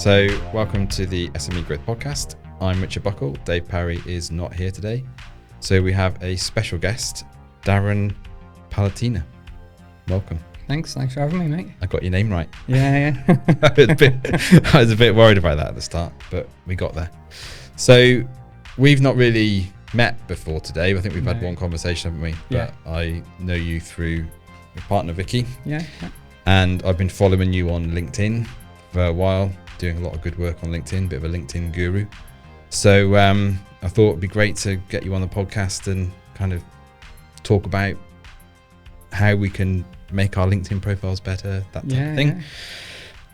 So, welcome to the SME Growth Podcast. I'm Richard Buckle. Dave Parry is not here today. So, we have a special guest, Darren Pallatina. Welcome. Thanks for having me, mate. I got your name right. Yeah. I was a bit worried about that at the start, but we got there. So, we've not really met before today. I think we've had one conversation, haven't we? Yeah. But I know you through your partner, Vicky. Yeah. And I've been following you on LinkedIn for a while, doing a lot of good work on LinkedIn, bit of a LinkedIn guru. So I thought it'd be great to get you on the podcast and kind of talk about how we can make our LinkedIn profiles better, that type of thing. Yeah.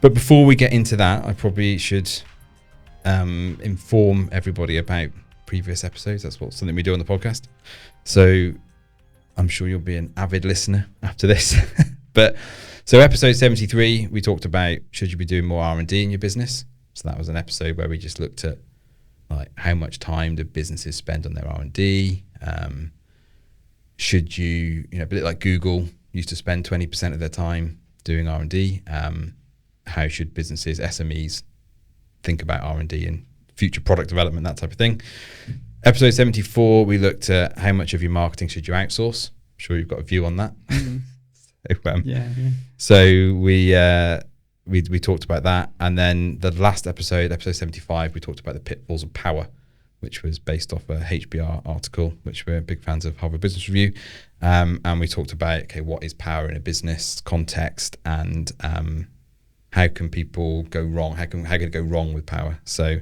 But before we get into that, I probably should inform everybody about previous episodes. That's something we do on the podcast. So I'm sure you'll be an avid listener after this. So episode 73, we talked about should you be doing more R&D in your business. So that was an episode where we just looked at like how much time do businesses spend on their R&D. Should you a bit like Google used to spend 20% of their time doing R&D. How should businesses, SMEs, think about R&D and future product development, that type of thing. Episode 74, we looked at how much of your marketing should you outsource. I'm sure you've got a view on that. Mm-hmm. So we talked about that, and then the last episode 75, we talked about the pitfalls of power, which was based off a HBR article, which we're big fans of Harvard Business Review, and we talked about what is power in a business context, and how can people go wrong? How can it go wrong with power? So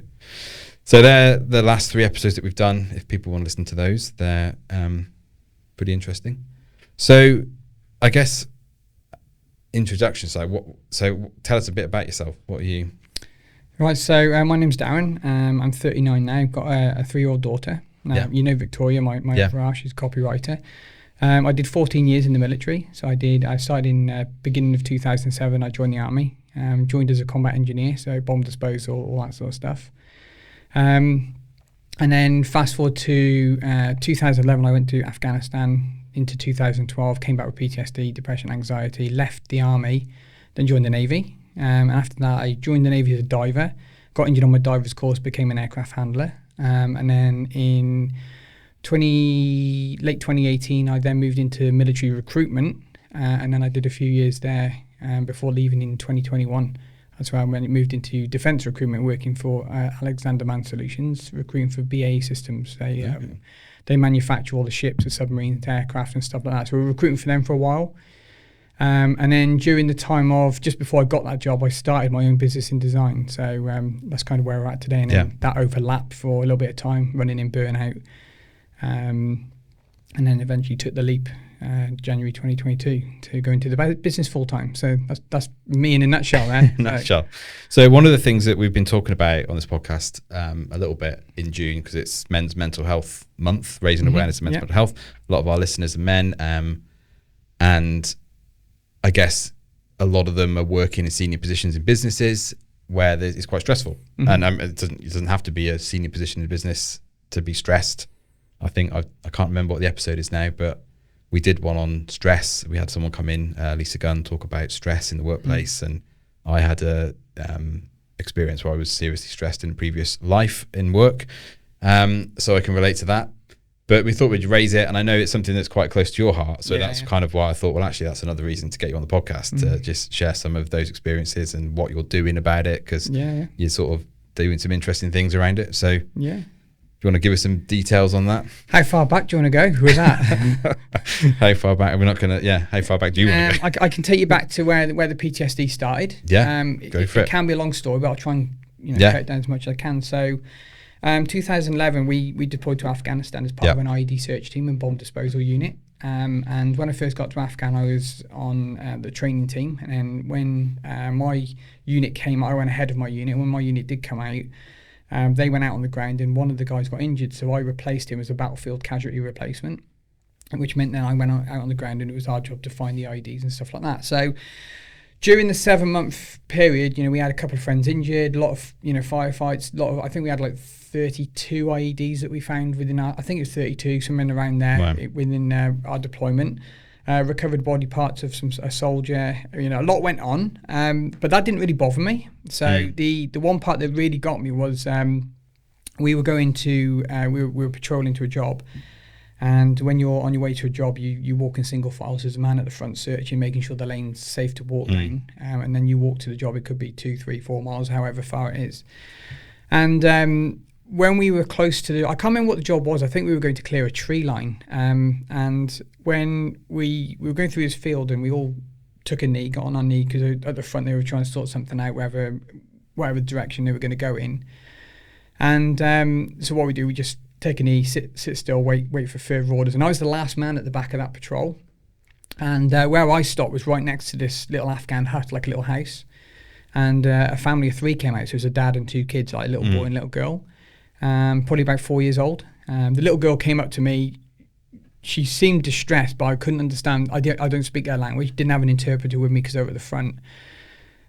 they're the last 3 episodes that we've done. If people want to listen to those, they're pretty interesting. So I guess introduction side. So tell us a bit about yourself. What are you? Right. So my name's Darren. I'm 39 now. Got a 3-year-old daughter. You know Victoria, my other she's a copywriter. I did 14 years in the military. So I started in beginning of 2007. I joined the army. Joined as a combat engineer, so bomb disposal, all that sort of stuff. And then fast forward to 2011, I went to Afghanistan. Into 2012, came back with PTSD, depression, anxiety, left the army, then joined the Navy. And after that, I joined the Navy as a diver, got injured on my diver's course, became an aircraft handler. And then in late 2018, I then moved into military recruitment. And then I did a few years there before leaving in 2021. That's where I moved into defence recruitment, working for Alexander Man Solutions, recruiting for BAE Systems. They manufacture all the ships, the submarines, the aircraft and stuff like that. So we were recruiting for them for a while. And then during the time of, just before I got that job, I started my own business in design. So that's kind of where we're at today. And then that overlapped for a little bit of time, running in burnout. And then eventually took the leap January 2022 to go into the business full time. So that's me in a nutshell there. So one of the things that we've been talking about on this podcast a little bit in June, because it's Men's Mental Health Month, raising awareness of mental health. A lot of our listeners are men, and I guess a lot of them are working in senior positions in businesses where it's quite stressful. And it doesn't have to be a senior position in business to be stressed. I think I can't remember what the episode is now, but we did one on stress. We had someone come in, Lisa Gunn, talk about stress in the workplace, and I had a experience where I was seriously stressed in a previous life in work, so I can relate to that. But we thought we'd raise it, and I know it's something that's quite close to your heart, so that's kind of why I thought, well, actually, that's another reason to get you on the podcast, to just share some of those experiences and what you're doing about it, because you're sort of doing some interesting things around it. So do you want to give us some details on that? How far back do you want to go with that? How far back? We're not going to, how far back do you want to go? I can take you back to where the PTSD started. Go for it. It can be a long story, but I'll try and cut it down as much as I can. So 2011, we deployed to Afghanistan as part of an IED search team and bomb disposal unit. And when I first got to Afghan, I was on the training team. And then when my unit came, I went ahead of my unit. When my unit did come out, they went out on the ground and one of the guys got injured, so I replaced him as a battlefield casualty replacement, which meant then I went out on the ground and it was our job to find the IEDs and stuff like that. So during the 7-month period, we had a couple of friends injured, a lot of firefights, I think we had like 32 IEDs that we found within I think it was 32, somewhere around there within our deployment. recovered body parts of a soldier. A lot went on, but that didn't really bother me. So the one part that really got me was we were going to we were patrolling to a job, and when you're on your way to a job, you walk in single file. So there's a man at the front searching, making sure the lane's safe to walk lane, and then you walk to the job. It could be 2, 3, 4 miles, however far it is, and when we were close to I can't remember what the job was. I think we were going to clear a tree line. And when we were going through this field, and we all took a knee, got on our knee, because at the front they were trying to sort something out, whatever direction they were going to go in. And so what we do, we just take a knee, sit still, wait for further orders. And I was the last man at the back of that patrol. And where I stopped was right next to this little Afghan hut, like a little house. And a family of 3 came out. So it was a dad and 2 kids, like a little boy and little girl. Probably about 4 years old. The little girl came up to me. She seemed distressed, but I couldn't understand. I don't speak her language. Didn't have an interpreter with me because they were at the front.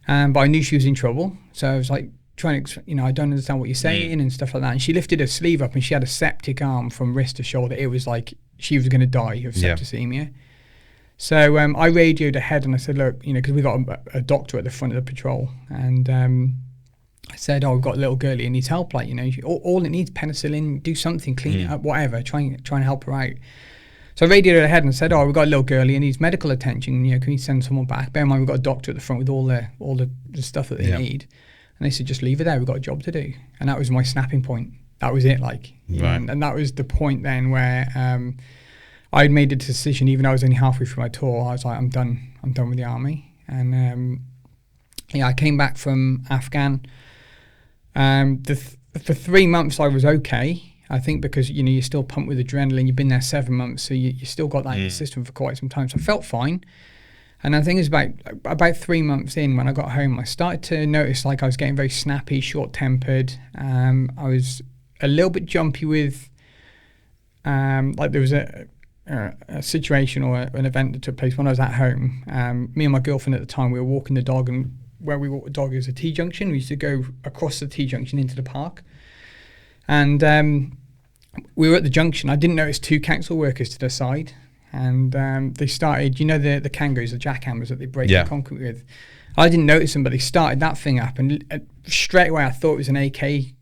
But I knew she was in trouble. So I was like trying to, I don't understand what you're saying and stuff like that. And she lifted her sleeve up, and she had a septic arm from wrist to shoulder. It was like she was going to die of septicemia. So I radioed ahead, and I said, look, because we got a doctor at the front of the patrol, and I said, we've got a little girlie and needs help. Like, all it needs, penicillin, do something, clean it up, whatever. Try and help her out. So I radioed ahead and said, we've got a little girlie and needs medical attention. Can you send someone back? Bear in mind, we've got a doctor at the front with all the stuff that they need. And they said, just leave her there. We've got a job to do. And that was my snapping point. That was it. And that was the point then where I'd made a decision, even though I was only halfway through my tour. I was like, I'm done with the army. And I came back from Afghan. For 3 months I was okay, I think, because you're still pumped with adrenaline. You've been there 7 months, so you still got that in the system for quite some time. So I felt fine. And I think it was about 3 months in, when I got home, I started to notice like I was getting very snappy, short-tempered. I was a little bit jumpy with like there was a situation or an event that took place when I was at home. Me and my girlfriend at the time, we were walking the dog, and where we walk the dog is a T-junction. We used to go across the T-junction into the park. And we were at the junction. I didn't notice 2 council workers to the side. And they started, the kangaroos, the jackhammers that they break the concrete with. I didn't notice them, but they started that thing up. And straight away I thought it was an AK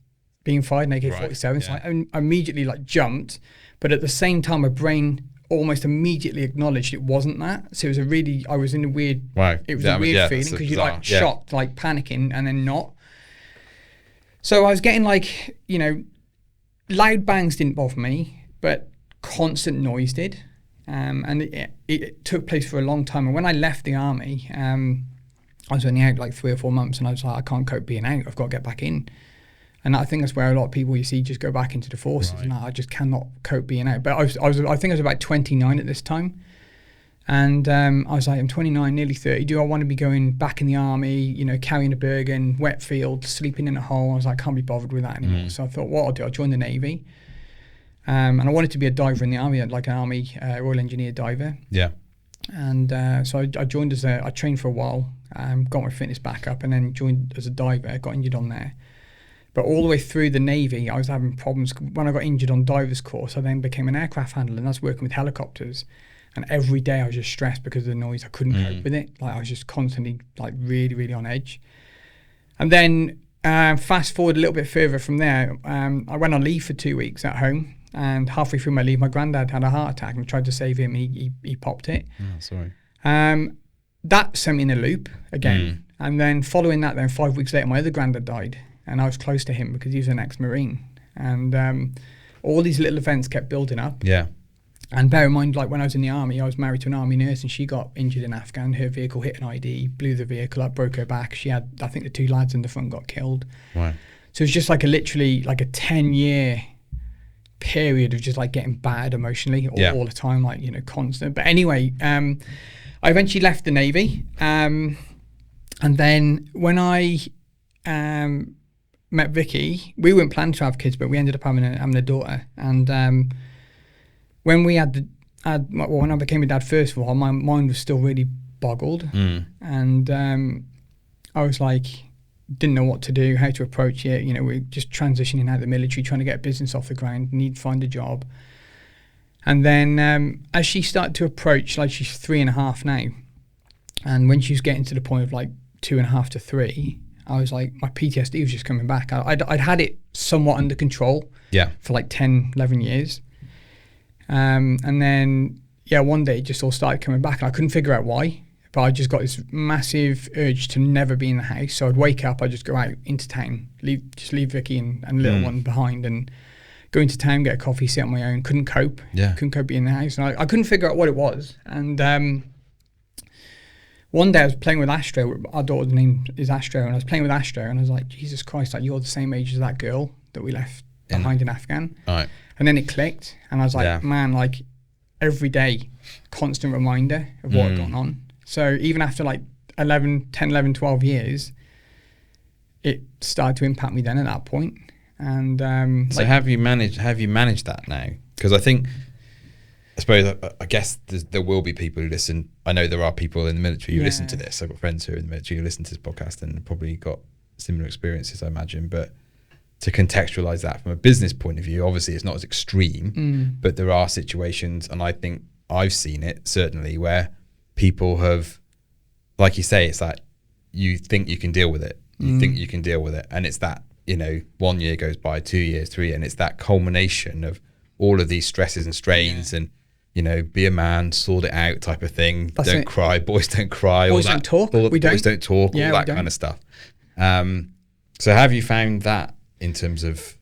being fired, an AK-47. Right, so I immediately jumped. But at the same time, my brain almost immediately acknowledged it wasn't that. So it was I was in a weird, it was a weird feeling, because you're shocked, panicking, and then not. So I was getting loud bangs didn't bother me, but constant noise did. And it took place for a long time. And when I left the army, I was only out 3 or 4 months, and I was like, I can't cope being out. I've got to get back in. And I think that's where a lot of people you see just go back into the forces. Right. And I just cannot cope being out. But I think I was about 29 at this time. And I was like, I'm 29, nearly 30. Do I want to be going back in the army, carrying a Bergen, wet field, sleeping in a hole? I was like, I can't be bothered with that anymore. So I thought, what I'll do, I'll join the Navy. And I wanted to be a diver in the army, like an army Royal Engineer diver. Yeah. And so I joined I trained for a while, got my fitness back up, and then joined as a diver, got injured on there. But all the way through the Navy, I was having problems. When I got injured on diver's course, I then became an aircraft handler, and I was working with helicopters. And every day I was just stressed because of the noise. I couldn't cope with it. I was just constantly really, really on edge. And then fast forward a little bit further from there, I went on leave for 2 weeks at home. And halfway through my leave, my granddad had a heart attack, and I tried to save him. He popped it. Oh, sorry. That sent me in a loop again. And then following that, 5 weeks later, my other granddad died. And I was close to him because he was an ex-Marine. And all these little events kept building up. Yeah. And bear in mind, when I was in the army, I was married to an army nurse, and she got injured in Afghan. Her vehicle hit an ID, blew the vehicle up, broke her back. She had, I think the 2 lads in the front got killed. Wow. So it was just literally a 10-year period of just getting battered emotionally all the time, constant. But anyway, I eventually left the Navy. And then when I met Vicky, we weren't planning to have kids, but we ended up having a daughter. And when we when I became a dad, first of all, my mind was still really boggled. And I was didn't know what to do, how to approach it. We're just transitioning out of the military, trying to get a business off the ground, need to find a job. And then as she started to approach, like she's 3.5 now, and when she was getting to the point of like 2.5 to 3, I was like, my PTSD was just coming back. I'd had it somewhat under control for like 10, 11 years. And then, one day it just all started coming back. And I couldn't figure out why, but I just got this massive urge to never be in the house. So I'd wake up, I'd just go out into town, leave Vicky and little one behind, and go into town, get a coffee, sit on my own. Couldn't cope. Couldn't cope being in the house. And I couldn't figure out what it was. And one day I was playing with Astro. Our daughter's name is Astro, and I was playing with Astro, and I was like, Jesus Christ, like, you're the same age as that girl that we left behind in Afghan. Right. And then it clicked, and I was like, man, like every day, constant reminder of what had gone on. So even after like 10, 11, 12 years, it started to impact me then at that point. And so have you managed that now? Because I guess there will be people who listen. I know there are people in the military who listen to this. I've got friends who are in the military who listen to this podcast and probably got similar experiences, I imagine. But to contextualize that from a business point of view, obviously it's not as extreme, but there are situations, and I think I've seen it certainly, where people have, like you say, it's like you think you can deal with it. You think you can deal with it. And it's that, 1 year goes by, 2 years, 3, and it's that culmination of all of these stresses and strains and, be a man, sort it out type of thing. Don't cry, boys don't cry. Boys don't talk. Boys don't talk, all that kind of stuff. So have you found that in terms of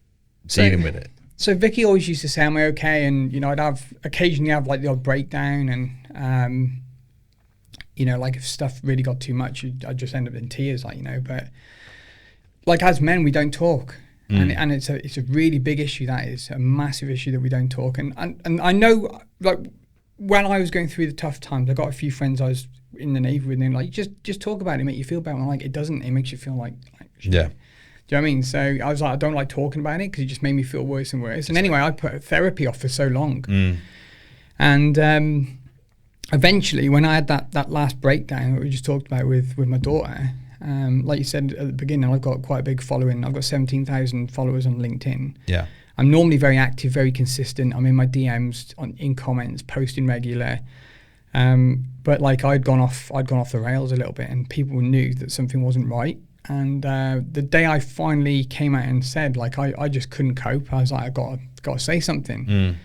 dealing with it? So Vicky always used to say, am I okay? And, I'd occasionally have like the odd breakdown, and, like if stuff really got too much, I'd just end up in tears, but like as men, we don't talk. And it's a really big issue. That is a massive issue that we don't talk. And I know, like, when I was going through the tough times, I got a few friends I was in the Navy with, and they're like, just talk about it, make you feel better. I'm like, it doesn't. It makes you feel like shit. Do you know what I mean? So I was like, I don't like talking about it because it just made me feel worse and worse. And anyway, I put therapy off for so long. And eventually, when I had that last breakdown that we just talked about with my daughter, like you said at the beginning, I've got quite a big following. I've got 17,000 followers on LinkedIn. Yeah. I'm normally very active, very consistent. I'm in my DMs, in comments, posting regular. But like I'd gone off the rails a little bit, and people knew that something wasn't right. And the day I finally came out and said, like, I just couldn't cope, I was like, I got to say something.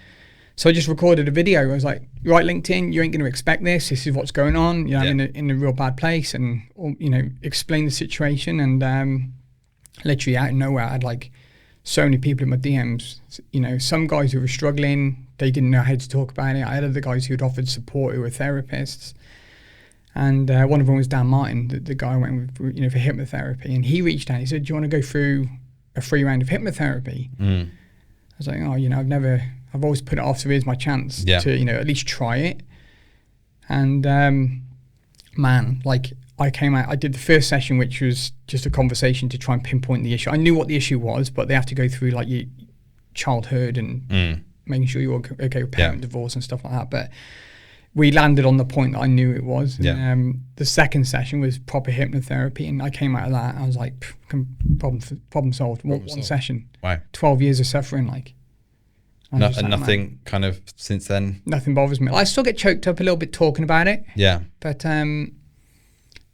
So I just recorded a video. I was like, right, LinkedIn, you ain't going to expect this. This is what's going on. I'm in a real bad place, and explain the situation. And literally out of nowhere, I had like so many people in my DMs. Some guys who were struggling, they didn't know how to talk about it. I had other guys who had offered support, who were therapists. And one of them was Dan Martin, the guy I went with, for hypnotherapy. And he reached out. He said, "Do you want to go through a free round of hypnotherapy?" I was like, "Oh, I've always put it off, so here's my chance to, at least try it." And man, like I came out, I did the first session, which was just a conversation to try and pinpoint the issue. I knew what the issue was, but they have to go through like your childhood and making sure you're okay with parent divorce and stuff like that. But we landed on the point that I knew it was. And, the second session was proper hypnotherapy, and I came out of that, I was like, problem solved. One session. Wow. 12 years of suffering, like. And nothing kind of since then? Nothing bothers me. I still get choked up a little bit talking about it. Yeah. But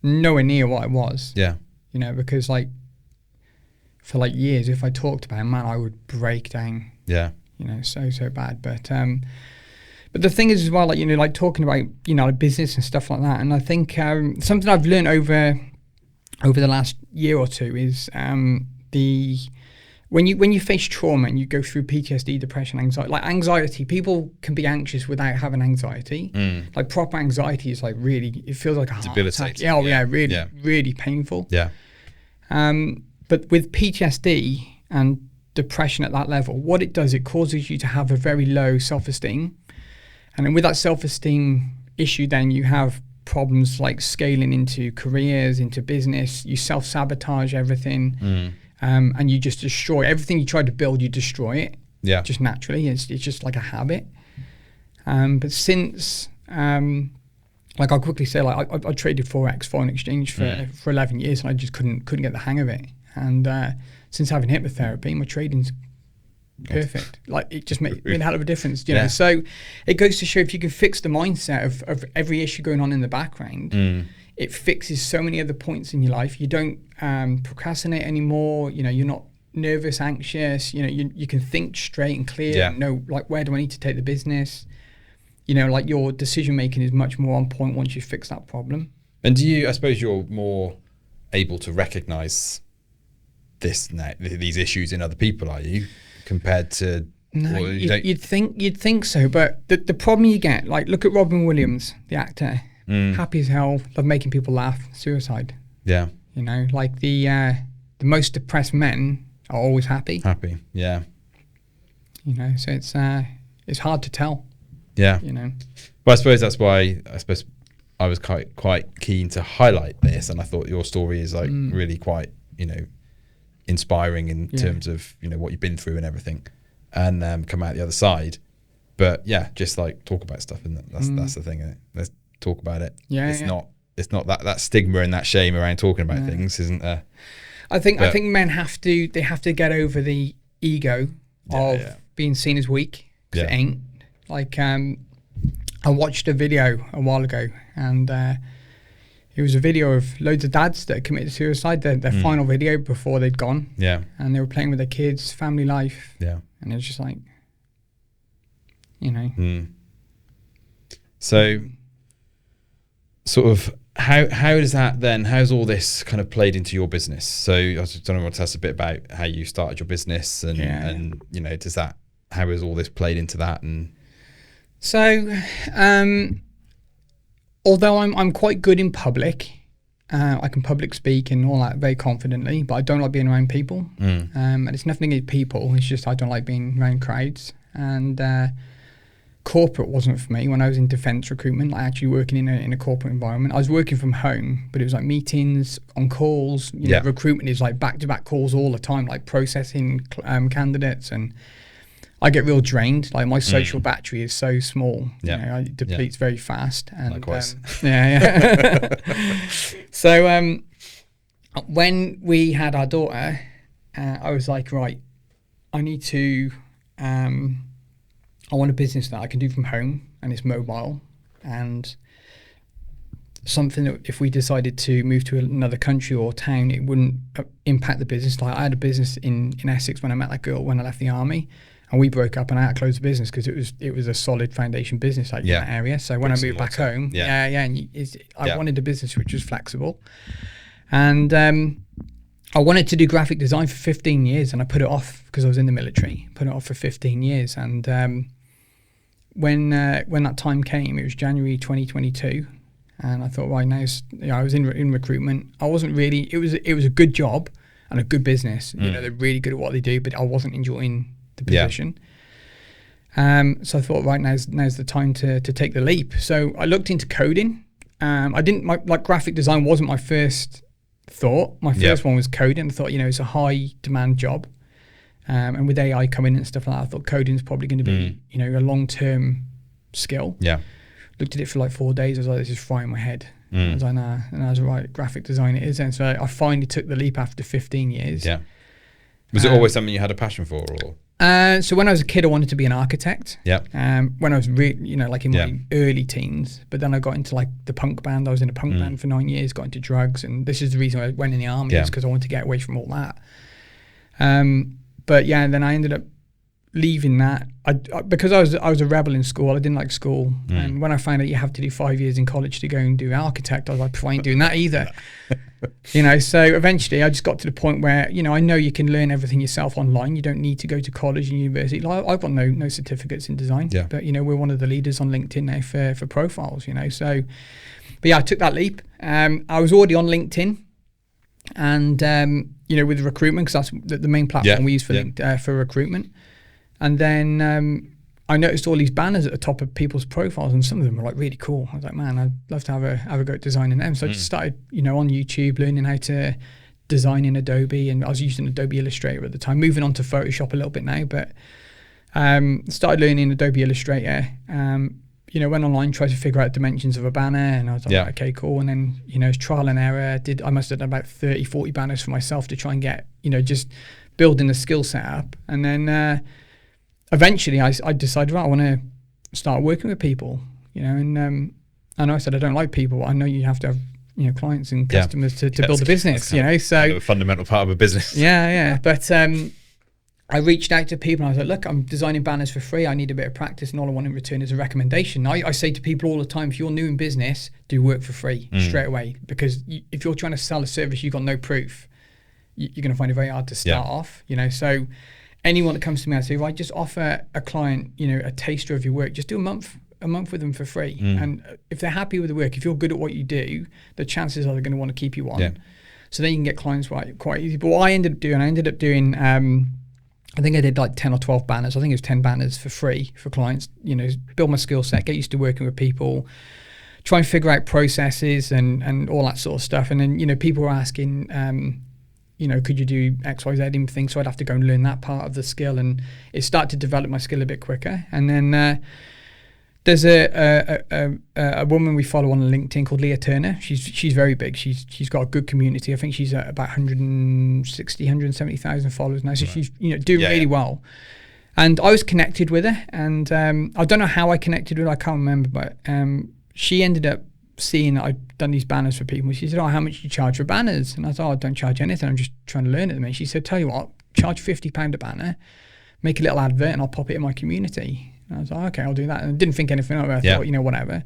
nowhere near what I was. Yeah. Because like for like years, if I talked about it, man, I would break down. Yeah. So bad. But the thing is as well, like, like talking about, like business and stuff like that. And I think something I've learned over the last year or two is when you face trauma and you go through PTSD, depression, anxiety, like anxiety, people can be anxious without having anxiety. Like proper anxiety is like really, it feels like a heart attack. Really painful. Yeah. But with PTSD and depression at that level, what it does, it causes you to have a very low self-esteem. And then with that self-esteem issue, then you have problems like scaling into careers, into business, you self-sabotage everything. And you just destroy everything you try to build, you destroy it. Yeah. Just naturally. It's just like a habit. But since, like I'll quickly say, like I traded Forex, foreign exchange for 11 years, and I just couldn't get the hang of it. And since having hypnotherapy, my trading's perfect. Like it just made a hell of a difference, you know. So it goes to show if you can fix the mindset of every issue going on in the background, it fixes so many other points in your life. You don't procrastinate anymore. You know, you're not nervous, anxious. You know, you can think straight and clear. And know like where do I need to take the business. You know, like your decision making is much more on point once you fix that problem. And I suppose you're more able to recognize these issues in other people, are you, compared to? No, you'd think so, but the problem you get, like, look at Robin Williams, the actor, happy as hell, love making people laugh, suicide. Yeah, you know, like the most depressed men are always happy. Happy, yeah. You know, so it's hard to tell. Yeah, you know. But I suppose that's why I was quite keen to highlight this, and I thought your story is like really quite, you know, inspiring in terms of, you know, what you've been through and everything, and come out the other side. But yeah, just like talk about stuff, and that's the thing. Isn't it? Let's talk about it. Yeah, it's not that stigma and that shame around talking about things, isn't there? I think men have to get over the ego of being seen as weak, because it ain't. Like I watched a video a while ago, and it was a video of loads of dads that committed suicide, their final video before they'd gone. Yeah. And they were playing with their kids, family life. Yeah. And it was just like, you know. So sort of how does that then, how's all this kind of played into your business? So I don't know, want to tell us a bit about how you started your business and you know, how has all this played into that? And so, although I'm quite good in public, I can public speak and all that very confidently, but I don't like being around people. And it's nothing against people, it's just I don't like being around crowds. And corporate wasn't for me. When I was in defence recruitment, like actually working in a corporate environment, I was working from home, but it was like meetings, on calls. You know, recruitment is like back-to-back calls all the time, like processing candidates, and I get real drained. Like my social battery is so small. You know, it depletes very fast. And likewise. So when we had our daughter, I was like, right, I need to. I want a business that I can do from home and it's mobile, and something that if we decided to move to another country or town, it wouldn't impact the business. Like I had a business in Essex when I met that girl when I left the army. And we broke up and I had to close the business because it was a solid foundation business in that area. So when I moved back home, I wanted a business which was flexible. And I wanted to do graphic design for 15 years and I put it off because I was in the military, put it off for 15 years. And when that time came, it was January 2022. And I thought, right, now, I was in recruitment. I wasn't really, it was a good job and a good business. You know, they're really good at what they do, but I wasn't enjoying the position. So I thought, right, now's the time to take the leap. So I looked into coding. I didn't like graphic design wasn't my first thought. My first one was coding. I thought, you know, it's a high demand job. And with AI coming in and stuff like that, I thought coding is probably going to be, you know, a long-term skill. Yeah. Looked at it for like 4 days. I was like, this is frying my head. I was like, nah. And I was right, graphic design it is. And so I finally took the leap after 15 years. Yeah. Was it always something you had a passion for, or? So when I was a kid, I wanted to be an architect. Yeah. When I was you know, like in my early teens, but then I got into like the punk band. I was in a punk band for 9 years, got into drugs, and this is the reason I went in the army, is because I wanted to get away from all that. But yeah, and then I ended up leaving that. Because I was a rebel in school. I didn't like school, and when I found out you have to do 5 years in college to go and do architect, I was like, I ain't doing that either. You know, so eventually I just got to the point where, you know, I know you can learn everything yourself online. You don't need to go to college and university. Like, I've got no certificates in design, but you know, we're one of the leaders on LinkedIn now for profiles. You know, so but yeah, I took that leap. I was already on LinkedIn, and you know, with recruitment, because that's the main platform we use for recruitment. And then I noticed all these banners at the top of people's profiles, and some of them were like really cool. I was like, man, I'd love to have a go at designing them. So I just started, you know, on YouTube learning how to design in Adobe, and I was using Adobe Illustrator at the time, moving on to Photoshop a little bit now, but started learning Adobe Illustrator. You know, went online, tried to figure out dimensions of a banner, and I was like, okay, cool. And then, you know, it's trial and error. I must have done about 30, 40 banners for myself to try and get, you know, just building the skill set up. And then eventually I decided, right, I want to start working with people, and I know I said I don't like people. I know you have to have clients and customers to build a business, so kind of a fundamental part of a business. Yeah. But I reached out to people and I was like, look, I'm designing banners for free. I need a bit of practice and all I want in return is a recommendation. I say to people all the time, if you're new in business, do work for free straight away, because if you're trying to sell a service, you've got no proof, you're going to find it very hard to start off, so anyone that comes to me, I say, if I just offer a client, a taster of your work, just do a month with them for free. And if they're happy with the work, if you're good at what you do, the chances are they're going to want to keep you on. So then you can get clients quite easy. But what I ended up doing, I think I did like 10 or 12 banners. I think it was 10 banners for free for clients, build my skill set, get used to working with people, try and figure out processes and all that sort of stuff. And then, people were asking, could you do X, Y, Z thing? So I'd have to go and learn that part of the skill. And it started to develop my skill a bit quicker. And then there's a woman we follow on LinkedIn called Leah Turner. She's very big. She's got a good community. I think she's at about 170,000 followers now. So she's doing really well. And I was connected with her, and I don't know how I connected with her. I can't remember, but she ended up seeing that I'd done these banners for people. She said, "Oh, how much do you charge for banners?" And I thought, "I don't charge anything. I'm just trying to learn it." And she said, "Tell you what, charge £50 a banner, make a little advert, and I'll pop it in my community." And I was like, okay, I'll do that. And I didn't think anything of it. I thought, whatever.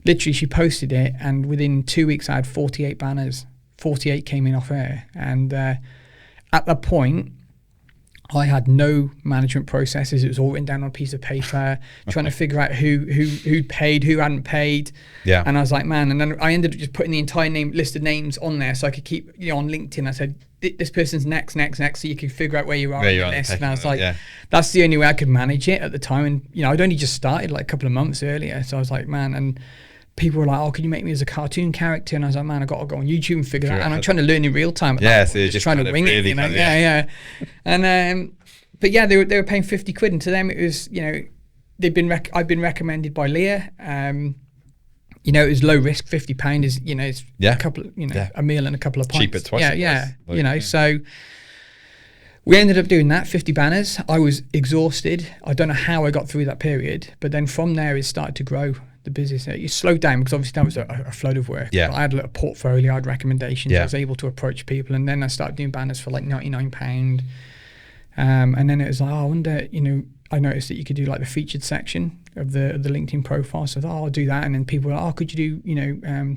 Literally, she posted it, and within 2 weeks, I had 48 banners. 48 came in off her. And at that point, I had no management processes. It was all written down on a piece of paper, trying to figure out who'd paid, who hadn't paid. Yeah. And I was like, man. And then I ended up just putting the entire list of names on there so I could keep, on LinkedIn. I said, this person's next, so you can figure out where you are on the list. And I was like, that's the only way I could manage it at the time. And, I'd only just started like a couple of months earlier. So I was like, man, and people were like, oh, can you make me as a cartoon character? And I was like, man, I got to go on YouTube and figure that out. And I'm trying to learn in real time. So you're just trying to wing it, Yeah. And, but yeah, they were paying 50 quid. And to them, it was, I've been recommended by Leah. It was low risk. £50 is, it's a couple, a meal and a couple of pints. Cheaper twice. So we ended up doing that, 50 banners. I was exhausted. I don't know how I got through that period, but then from there it started to grow the business. It slowed down because obviously that was a flood of work. Yeah. But I had a little portfolio, I had recommendations. I was able to approach people, and then I started doing banners for like £99. And then it was like, I wonder, I noticed that you could do like the featured section of the LinkedIn profile. So I thought, I'll do that. And then people were like, oh, could you do,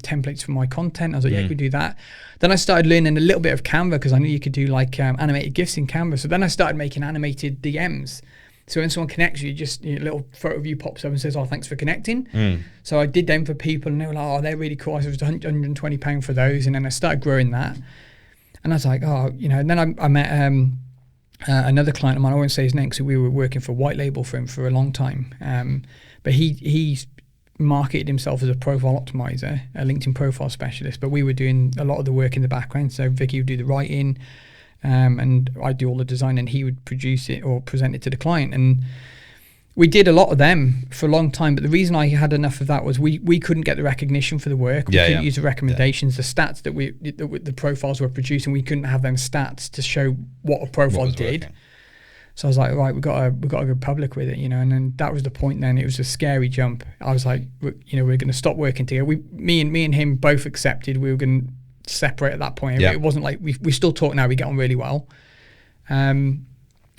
templates for my content? I was like, yeah, could do that. Then I started learning a little bit of Canva because I knew you could do like animated GIFs in Canva. So then I started making animated DMs. So when someone connects you, just a little photo of you pops up and says, oh, thanks for connecting. So I did them for people, and they were like, oh, they're really cool. I said, it was £120 for those. And then I started growing that. And I was like, oh, and then I met another client of mine. I won't say his name because we were working for white label for him for a long time. But he's marketed himself as a profile optimizer, a LinkedIn profile specialist. But we were doing a lot of the work in the background. So Vicky would do the writing, and I'd do all the design, and he would produce it or present it to the client. And we did a lot of them for a long time. But the reason I had enough of that was we couldn't get the recognition for the work. We couldn't use the recommendations, the stats that the profiles were producing. We couldn't have them stats to show what a profile did. Working. So I was like, right, we've got to go public with it, And then that was the point. Then it was a scary jump. I was like, we're going to stop working together. Me and him both accepted we were going to separate at that point. It wasn't like we still talk now. We get on really well.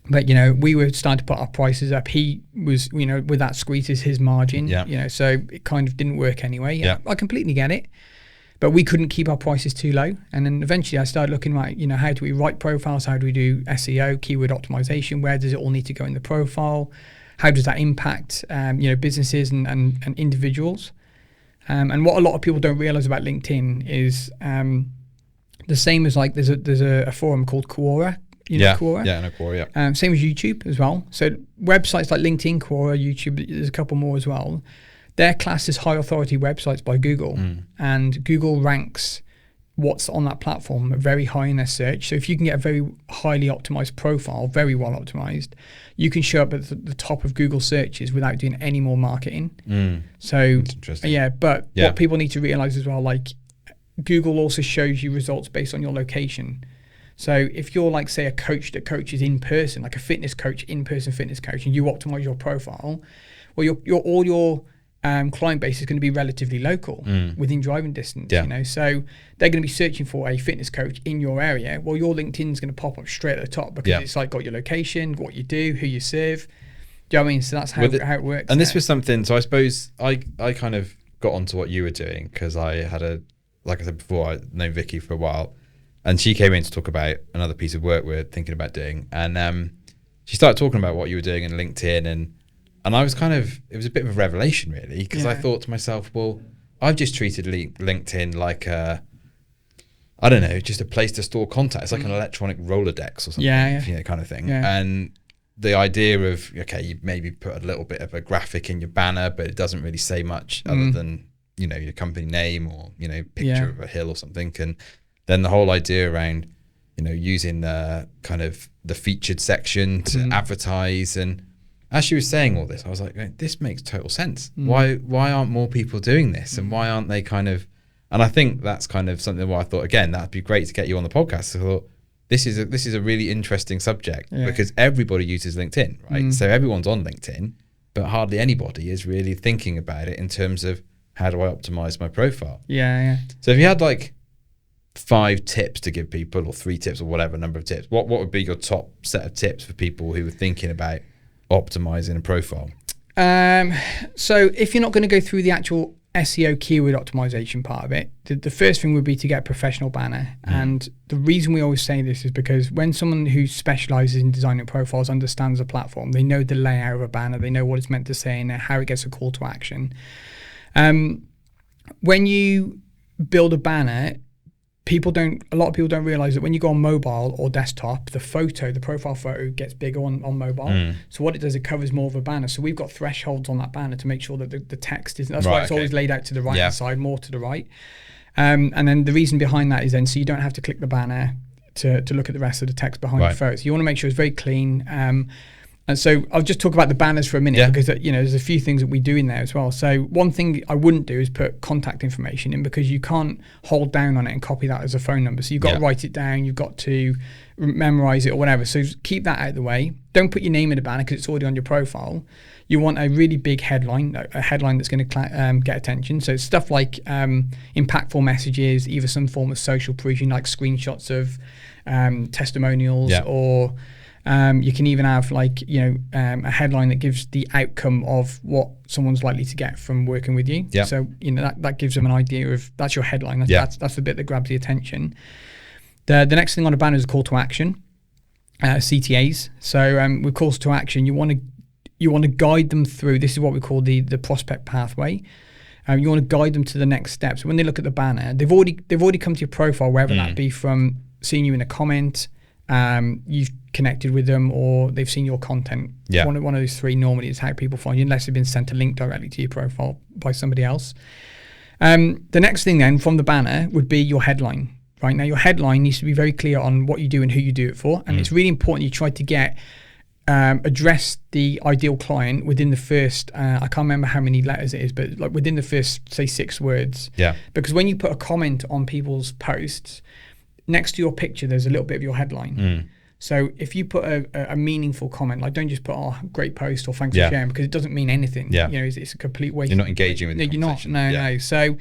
But we were starting to put our prices up. He was, with that squeezes his margin. So it kind of didn't work anyway. I completely get it. But we couldn't keep our prices too low. And then eventually I started looking like, how do we write profiles? How do we do SEO, keyword optimization? Where does it all need to go in the profile? How does that impact, businesses and individuals? And what a lot of people don't realize about LinkedIn is the same as like there's a forum called Quora. Quora? Yeah, I know Quora, same as YouTube as well. So websites like LinkedIn, Quora, YouTube, there's a couple more as well. They're classed as high authority websites by Google, and Google ranks what's on that platform very high in their search. So if you can get a very highly optimized profile, very well optimized, you can show up at the top of Google searches without doing any more marketing. So what people need to realize as well, like Google also shows you results based on your location. So if you're like, say, a coach that coaches in person, like a fitness coach, in-person fitness coach, and you optimize your profile, well, all your client base is going to be relatively local, within driving distance. You know, so they're going to be searching for a fitness coach in your area. Well, your LinkedIn is going to pop up straight at the top because it's like got your location, what you do, who you serve. Do you know what I mean? So that's how it works. And this was something. So I suppose I kind of got onto what you were doing because I had like I said before, I known Vicky for a while, and she came in to talk about another piece of work we're thinking about doing, and she started talking about what you were doing in LinkedIn, and I was it was a bit of a revelation really, because I thought to myself, well, I've just treated LinkedIn like I don't know, just a place to store contacts. It's like an electronic Rolodex or something, you know, kind of thing. And the idea of, okay, you maybe put a little bit of a graphic in your banner, but it doesn't really say much other than, you know, your company name or, you know, picture of a hill or something. And then the whole idea around, you know, using the kind of the featured section to advertise. And as she was saying all this, I was like, this makes total sense. Why aren't more people doing this? And why aren't they kind of, and I think that's kind of something where I thought, again, that'd be great to get you on the podcast. So I thought, this is a really interesting subject because everybody uses LinkedIn, right? So everyone's on LinkedIn, but hardly anybody is really thinking about it in terms of, how do I optimize my profile? So if you had like 5 tips to give people, or 3 tips, or whatever number of tips, what would be your top set of tips for people who are thinking about optimizing a profile? So if you're not going to go through the actual SEO keyword optimization part of it, the first thing would be to get a professional banner. And the reason we always say this is because when someone who specializes in designing profiles understands the platform, they know the layout of a banner, they know what it's meant to say in there, how it gets a call to action. When you build a banner, a lot of people don't realize that when you go on mobile or desktop, the profile photo gets bigger on mobile. So what it does, it covers more of a banner. So we've got thresholds on that banner to make sure that the text is, that's why it's always laid out to the right hand side, more to the right. And then the reason behind that is then, so you don't have to click the banner to look at the rest of the text behind the photo. So you want to make sure it's very clean. And so I'll just talk about the banners for a minute because, you know, there's a few things that we do in there as well. So one thing I wouldn't do is put contact information in, because you can't hold down on it and copy that as a phone number. So you've got to write it down, you've got to memorize it or whatever. So keep that out of the way. Don't put your name in the banner because it's already on your profile. You want a really big headline, a headline that's going to get attention. So stuff like impactful messages, either some form of social proof, like screenshots of testimonials, or you can even have like, you know, a headline that gives the outcome of what someone's likely to get from working with you. So, you know, that gives them an idea of, that's your headline. That's the bit that grabs the attention. The next thing on a banner is a call to action, CTAs. So with calls to action, you want to guide them through. This is what we call the prospect pathway. You want to guide them to the next steps. When they look at the banner, they've already come to your profile, whether that be from seeing you in a comment, you've connected with them, or they've seen your content. One of those 3 normally is how people find you, unless they've been sent a link directly to your profile by somebody else. The next thing then from the banner would be your headline. Right now, your headline needs to be very clear on what you do and who you do it for, and it's really important you try to get address the ideal client within the first, I can't remember how many letters it is, but like within the first, say, 6 words. Because when you put a comment on people's posts, next to your picture, there's a little bit of your headline. So if you put a meaningful comment, like don't just put, oh, great post or thanks for sharing, because it doesn't mean anything. You know, it's a complete waste. You're not engaging with the conversation. You're not. No. So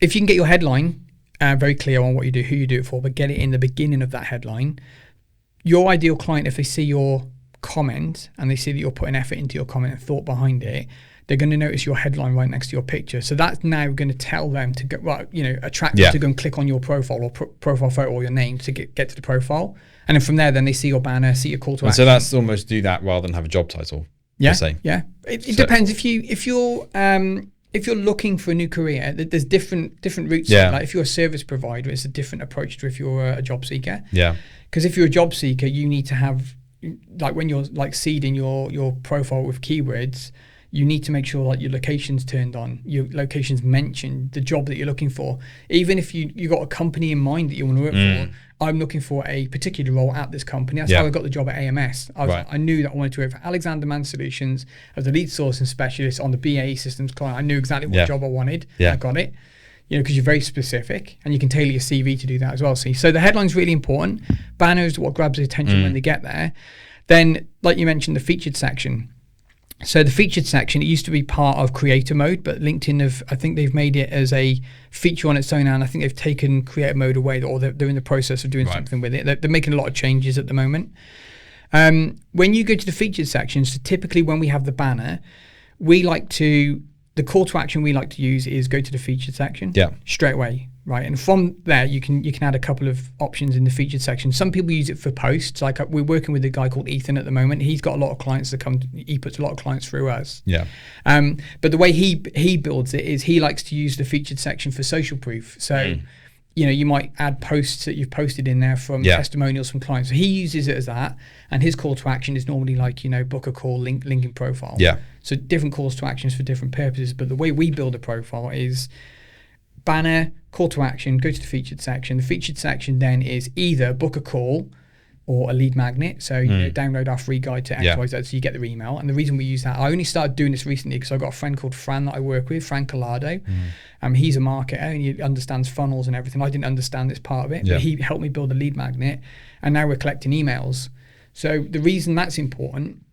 if you can get your headline very clear on what you do, who you do it for, but get it in the beginning of that headline, your ideal client, if they see your comment and they see that you're putting effort into your comment and thought behind it, they're going to notice your headline right next to your picture. So that's now going to tell them to go, well, you know, attract them to go and click on your profile or profile photo or your name to get to the profile. And then from there, then they see your banner, see your call to action. So that's almost do that rather than have a job title. Yeah. It depends. If you're looking for a new career, there's different routes. Like if you're a service provider, it's a different approach to if you're a job seeker. Because if you're a job seeker, you need to have, like when you're like seeding your profile with keywords, you need to make sure like your location's turned on, your location's mentioned, the job that you're looking for. Even if you got a company in mind that you want to work for, I'm looking for a particular role at this company. That's how I got the job at AMS. I knew that I wanted to work for Alexander Mann Solutions as a lead sourcing specialist on the BAE Systems client. I knew exactly what job I wanted. I got it. because you're very specific, and you can tailor your CV to do that as well. See, so the headline's really important. Banners, what grabs the attention when they get there. Then, like you mentioned, the featured section. So the featured section, it used to be part of creator mode, but LinkedIn I think they've made it as a feature on its own, and I think they've taken creator mode away, or they're in the process of doing something with it. They're making a lot of changes at the moment. When you go to the featured section, so typically when we have the banner, the call to action we like to use is go to the featured section straight away, right? And from there, you can add a couple of options in the featured section. Some people use it for posts. Like we're working with a guy called Ethan at the moment. He's got a lot of clients that come. He puts a lot of clients through us. Yeah. But the way he builds it is he likes to use the featured section for social proof. So. You might add posts that you've posted in there from testimonials from clients. So he uses it as that, and his call to action is normally like, book a call, link in profile. Yeah. So different calls to actions for different purposes. But the way we build a profile is banner, call to action, go to the featured section. The featured section then is either book a call or a lead magnet. So download our free guide to XYZ so you get their email. And the reason we use that, I only started doing this recently because I've got a friend called Fran that I work with, Fran Collado. He's a marketer and he understands funnels and everything. I didn't understand this part of it, but he helped me build a lead magnet, and now we're collecting emails. So the reason that's important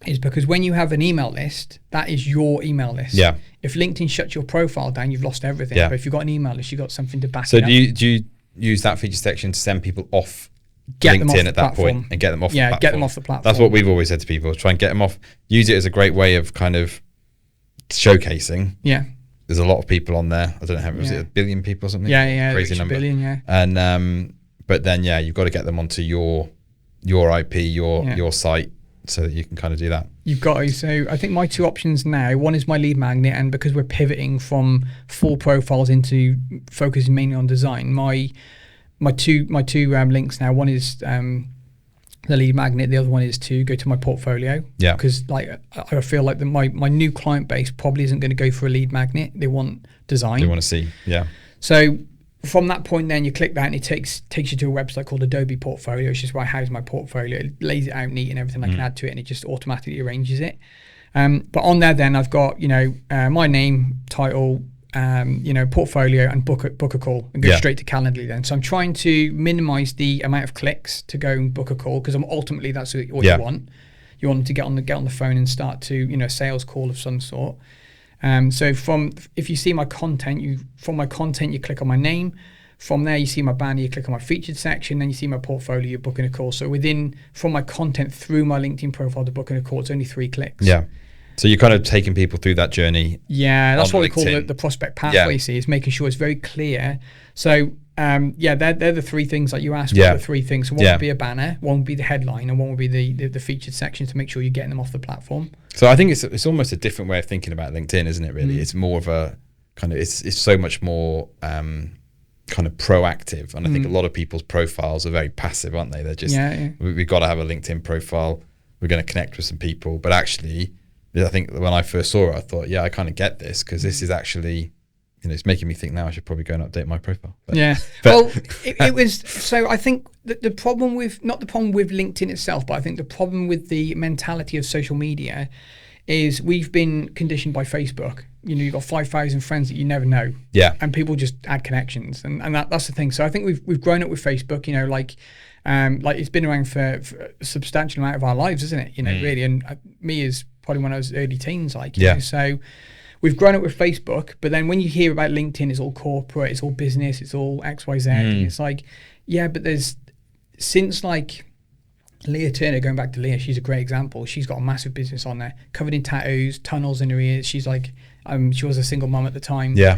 is because when you have an email list, that is your email list. Yeah. If LinkedIn shuts your profile down, you've lost everything. Yeah. But if you've got an email list, you've got something to back it So up. do you use that feature section to send people off Get them off LinkedIn the at that platform. point and get them off the platform? Get them off the platform. That's what we've always said to people, try and get them off. Use it as a great way of kind of showcasing. Yeah. There's a lot of people on there. I don't know how, was it 1 billion people or something? Yeah, crazy number. 1 billion, yeah. And but then you've got to get them onto your IP, your site, so that you can kind of do that. You've got to. So I think my two options now, one is my lead magnet, and because we're pivoting from full profiles into focusing mainly on design, my two links now, one is the lead magnet, the other one is to go to my portfolio. Yeah. Because I feel like my new client base probably isn't going to go for a lead magnet. They want design. They want to see. Yeah. So from that point, then you click that and it takes you to a website called Adobe Portfolio, which is where I house my portfolio. It lays it out neat and everything I can add to it, and it just automatically arranges it. But on there, then I've got my name, title, portfolio, and book a call, and go straight to Calendly then. So I'm trying to minimize the amount of clicks to go and book a call, because ultimately that's what you want. You want them to get on the phone and start to a sales call of some sort. So if you see my content, you click on my name. From there, you see my banner, you click on my featured section, then you see my portfolio, you're booking a call. So from my content through my LinkedIn profile to booking a call, it's only 3 clicks. Yeah. So you're kind of taking people through that journey. Yeah, that's what we call the prospect pathway. See, is making sure it's very clear. So they're the 3 things that you asked. What are the 3 things? So one would be a banner, one would be the headline, and one would be the featured section to make sure you're getting them off the platform. So I think it's almost a different way of thinking about LinkedIn, isn't it? Really, it's more of a kind of it's so much more kind of proactive, and I think a lot of people's profiles are very passive, aren't they? They're just we've got to have a LinkedIn profile. We're going to connect with some people, but actually, I think when I first saw it, I thought, I kind of get this, because this is actually, it's making me think now I should probably go and update my profile. But, well, it was, so I think the problem with, not the problem with LinkedIn itself, but I think the problem with the mentality of social media is we've been conditioned by Facebook. You've got 5,000 friends that you never know. Yeah. And people just add connections. And that's the thing. So I think we've grown up with Facebook, like it's been around for a substantial amount of our lives, isn't it? Really. And me is probably when I was early teens, so we've grown up with Facebook, but then when you hear about LinkedIn, it's all corporate, it's all business, it's all XYZ, and it's like, but there's, since Leah Turner, going back to Leah, she's a great example. She's got a massive business on there, covered in tattoos, tunnels in her ears. She's she was a single mum at the time. Yeah.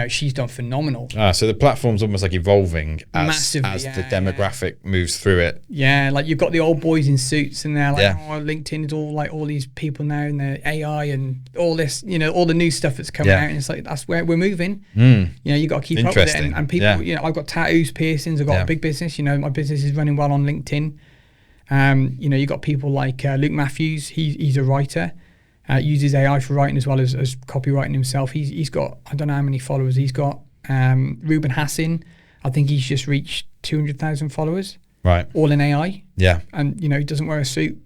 She's done phenomenal. So the platform's almost evolving as the demographic moves through it. Yeah, you've got the old boys in suits, and they're LinkedIn is all all these people now, and the AI and all this, all the new stuff that's coming out, and it's that's where we're moving. You got to keep up with it, and people, I've got tattoos, piercings, I've got a big business. My business is running well on LinkedIn. You got people like Luke Matthews. He's a writer. Uses AI for writing as well as copywriting himself. He's got, I don't know how many followers he's got. Ruben Hassin, I think he's just reached 200,000 followers. Right. All in AI. Yeah. And he doesn't wear a suit.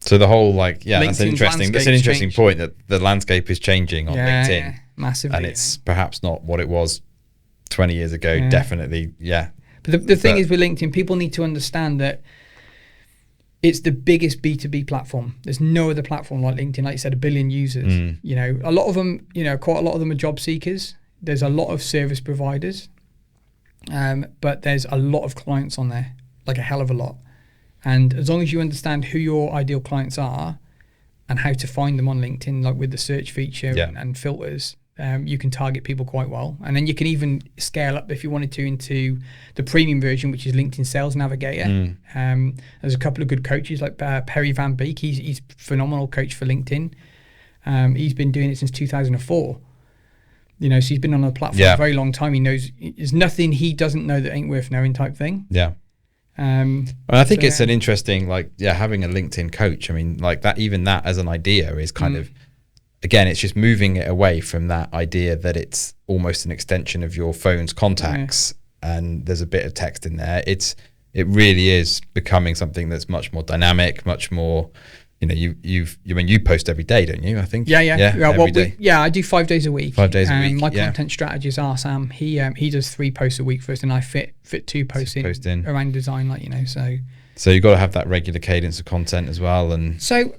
So the whole that's an interesting changed. point, that the landscape is changing on LinkedIn, massively, and it's perhaps not what it was 20 years ago. Definitely, yeah. But the thing is with LinkedIn, people need to understand that it's the biggest B2B platform. There's no other platform like LinkedIn. Like you said, 1 billion users. You know, a lot of them, quite a lot of them are job seekers. There's a lot of service providers, but there's a lot of clients on there, like a hell of a lot. And as long as you understand who your ideal clients are and how to find them on LinkedIn, like with the search feature and filters, you can target people quite well. And then you can even scale up if you wanted to into the premium version, which is LinkedIn Sales Navigator. There's a couple of good coaches like Perry Van Beek. He's a phenomenal coach for LinkedIn. He's been doing it since 2004. So he's been on the platform for a very long time. He knows there's nothing he doesn't know that ain't worth knowing type thing. Yeah. I think it's an interesting, having a LinkedIn coach. I mean, even that as an idea is kind of, again, it's just moving it away from that idea that it's almost an extension of your phone's contacts and there's a bit of text in there. It really is becoming something that's much more dynamic, much more, you post every day, don't you? I think. Yeah. Every day. I do 5 days a week. 5 days a week. My content strategist, Sam, he does 3 posts a week for us, and I fit 2 posts in around design, So you've got to have that regular cadence of content as well, and so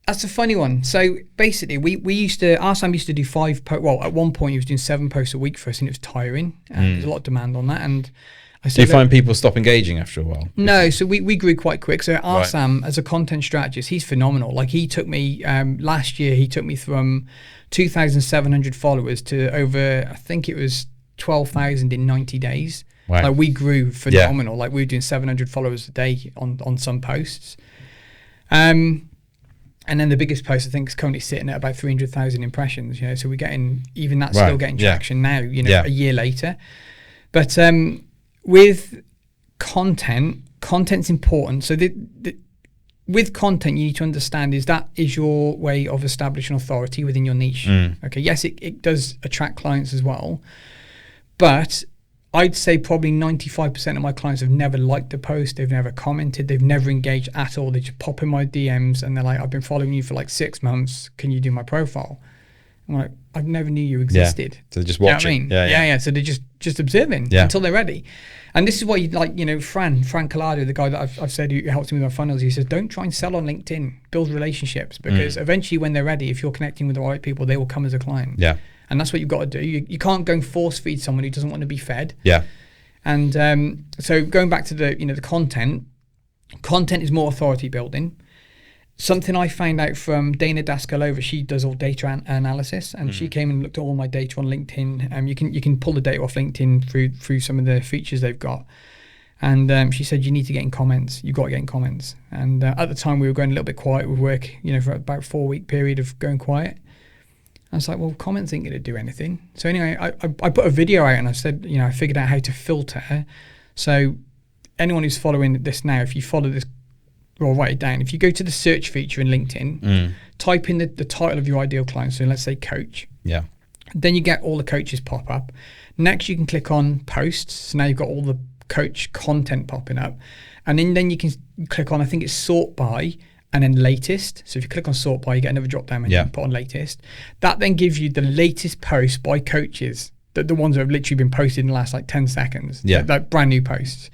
that's a funny one. So basically, Sam used to do 5 at one point he was doing 7 posts a week for us, and it was tiring. There's a lot of demand on that, and do you find people stop engaging after a while? No, so we grew quite quick. So Sam, as a content strategist, he's phenomenal. He took me last year. He took me from 2,700 followers to over, I think it was 12,000 in 90 days. Wow. We grew phenomenal. We were doing 700 followers a day on some posts. And then the biggest post I think is currently sitting at about 300,000 impressions. So we're getting still getting traction now. A year later, but. With content's important. So with content, you need to understand is your way of establishing authority within your niche. Okay, yes, it does attract clients as well, but I'd say probably 95% of my clients have never liked a post, they've never commented, they've never engaged at all. They just pop in my DMs and they're like, I've been following you for 6 months, can you do my profile? I'm like, I never knew you existed. So they're just watching. You know what I mean? Yeah. So they're just observing until they're ready. And this is why Fran Collado, the guy that I've said who helps me with my funnels, he says, don't try and sell on LinkedIn, build relationships, because eventually when they're ready, if you're connecting with the right people, they will come as a client. Yeah. And that's what you've got to do. You can't go and force feed someone who doesn't want to be fed. Yeah. And so going back to the content is more authority building. Something I found out from Dana Daskalova, she does all data analysis, and she came and looked at all my data on LinkedIn. You can pull the data off LinkedIn through some of the features they've got. And she said, you need to get in comments. You've got to get in comments. And at the time, we were going a little bit quiet with work, for about a 4-week period of going quiet. I was like, well, comments ain't going to do anything. So anyway, I put a video out and I said, I figured out how to filter. So anyone who's following this now, if you follow this, or write it down. If you go to the search feature in LinkedIn, type in the title of your ideal client. So let's say coach. Yeah. Then you get all the coaches pop up. Next, you can click on posts. So now you've got all the coach content popping up. And then you can click on, I think it's sort by, and then latest. So if you click on sort by, you get another drop down menu and put on latest. That then gives you the latest posts by coaches, the ones that have literally been posted in the last 10 seconds. Yeah. Like brand new posts.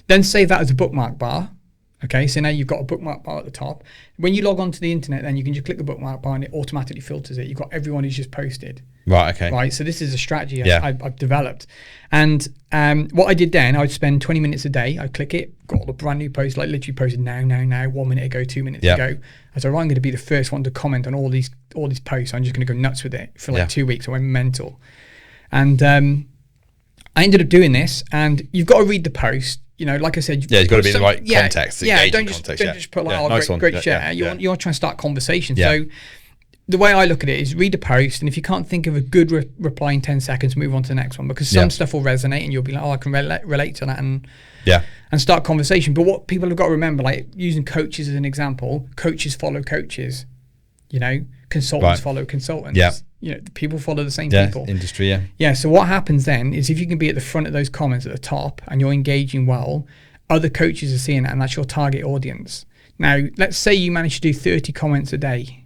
Then save that as a bookmark bar. Okay, so now you've got a bookmark bar at the top. When you log onto the internet, then you can just click the bookmark bar and it automatically filters it. You've got everyone who's just posted. Right, okay. Right, so this is a strategy I've developed. And what I did then, I'd spend 20 minutes a day. I'd click it, got all the brand new posts, literally posted now, 1 minute ago, 2 minutes ago. I said, I'm going to be the first one to comment on all these posts. I'm just going to go nuts with it for 2 weeks. I went mental. And I ended up doing this, and you've got to read the post. Like I said, you've got to be in the right context. Don't just put great share. You want to try and start conversation. So the way I look at it is read a post, and if you can't think of a good reply in 10 seconds, move on to the next one, because some stuff will resonate, and you'll be like, I can relate to that, and start conversation. But what people have got to remember, using coaches as an example, coaches follow coaches. Consultants follow consultants. Yeah. People follow the same people. Industry, Yeah, so what happens then is if you can be at the front of those comments at the top and you're engaging well, other coaches are seeing it, and that's your target audience. Now, let's say you manage to do 30 comments a day,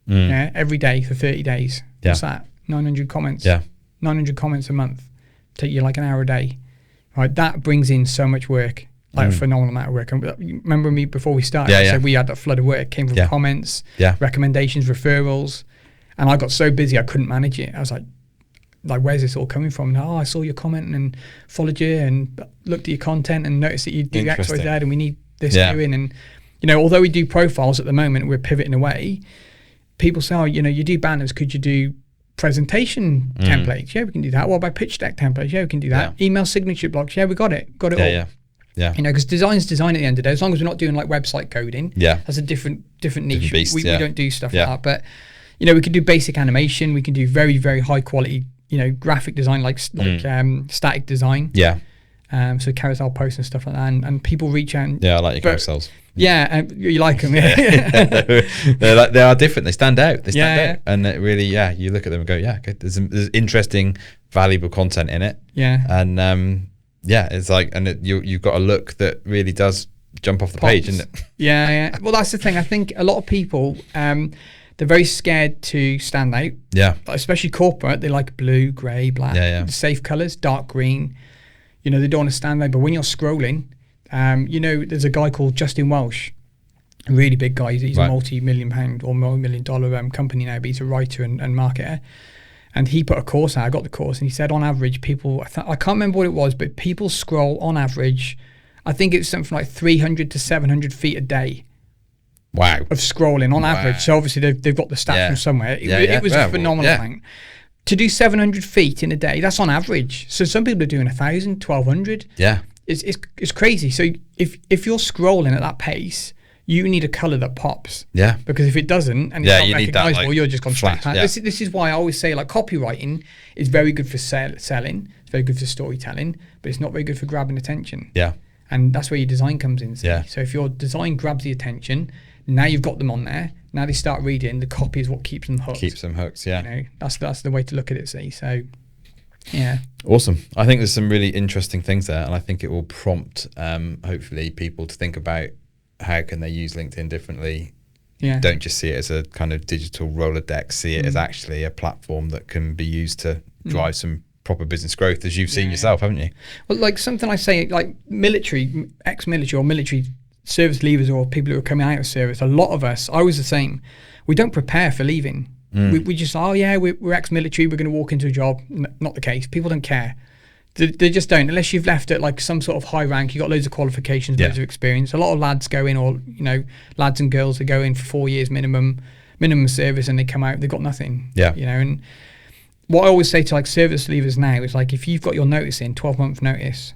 every day for 30 days. What's that? 900 comments. 900 comments a month. Take you like an hour a day. Right, that brings in so much work, like a phenomenal amount of work. Remember me before we started? I said we had that flood of work, came from comments, recommendations, referrals, and I got so busy I couldn't manage it. I was like, where's this all coming from? And, I saw your comment and followed you and looked at your content and noticed that you do X, Y, Z, and we need this doing. And although we do profiles at the moment, we're pivoting away. People say, you do banners. Could you do presentation templates? Yeah, we can do that. What about pitch deck templates? Yeah, we can do that. Email signature blocks. Yeah, we got it all. Yeah. Because design's design at the end of the day. As long as we're not doing like website coding, that's a different niche. Beast, we don't do stuff like that. But we can do basic animation. We can do very, very high quality, graphic design like static design. Yeah. So carousel posts and stuff like that, and people reach out. I like your carousels. Yeah, you like them. They are different. They stand out. And it really, you look at them and go, okay, there's interesting, valuable content in it. Yeah. And it's like, and you've got a look that really does jump off the page, isn't it? Yeah. Well, that's the thing. I think a lot of people, they're very scared to stand out. Yeah. Especially corporate, they like blue, grey, black, safe colours, dark green. They don't want to stand out. But when you're scrolling, there's a guy called Justin Welsh, a really big guy. He's a multi-million pound or $1 million company now, but he's a writer and marketer. And he put a course out. I got the course, and he said on average, people, I can't remember what it was, but people scroll on average, I think it's something like 300 to 700 feet a day. Wow. Of scrolling on average. So obviously they've got the stats from somewhere. It was a phenomenal thing. To do 700 feet in a day, that's on average. So some people are doing 1,000, 1,200. Yeah. It's crazy. So if you're scrolling at that pace, you need a color that pops. Yeah. Because if it doesn't and it's not recognizable, that, you're just gone flat. straight. This is why I always say copywriting is very good for selling. It's very good for storytelling, but it's not very good for grabbing attention. Yeah. And that's where your design comes in. Yeah. So if your design grabs the attention, now you've got them on there. Now they start reading. The copy is what keeps them hooked. Keeps them hooked. Yeah. That's the way to look at it. See. So. Yeah. Awesome. I think there's some really interesting things there, and I think it will prompt hopefully people to think about how can they use LinkedIn differently. Yeah. Don't just see it as a kind of digital Rolodex. See it as actually a platform that can be used to drive some proper business growth, as you've seen yourself, haven't you? Well, like something I say, like military, ex-military or military service leavers or people who are coming out of service, a lot of us, I was the same, we don't prepare for leaving. We just, we're ex-military, we're going to walk into a job. Not the case. People don't care. They just don't, unless you've left at like some sort of high rank. You've got loads of qualifications, loads of experience. A lot of lads go in, or lads and girls that go in for 4 years minimum service, and they come out, they've got nothing. And what I always say to like service leavers now is like, if you've got your notice in, 12-month notice,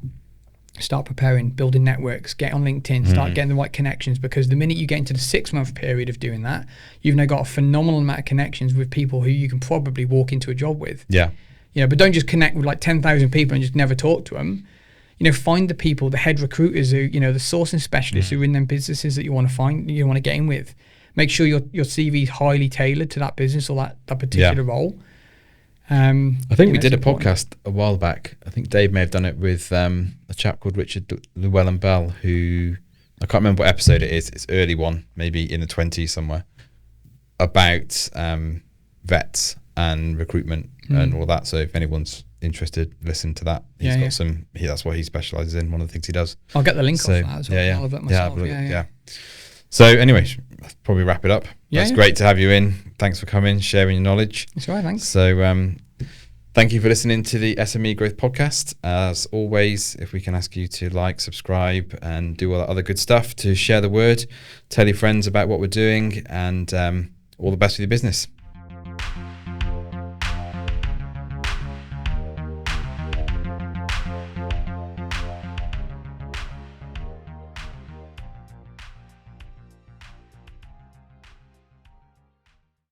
start preparing, building networks, get on LinkedIn, start getting the right connections, because the minute you get into the 6-month period of doing that, you've now got a phenomenal amount of connections with people who you can probably walk into a job with. But don't just connect with like 10,000 people and just never talk to them. Find the people, the head recruiters who, the sourcing specialists who are in them businesses that you want to find, you want to get in with. Make sure your CV is highly tailored to that business or that particular role. I think we did a podcast a while back. I think Dave may have done it with a chap called Richard Llewellyn-Bell, who, I can't remember what episode it is. It's early one, maybe in the 20s somewhere, about vets and recruitment and all that. So if anyone's interested, listen to that. He's got some. That's what he specialises in. One of the things he does. I'll get the link off that as well. I'll have it myself. So anyway, I'll probably wrap it up. It's great to have you in. Thanks for coming, sharing your knowledge. That's all right, thanks. So thank you for listening to the SME Growth Podcast. As always, if we can ask you to like, subscribe, and do all that other good stuff, to share the word, tell your friends about what we're doing, and all the best with your business.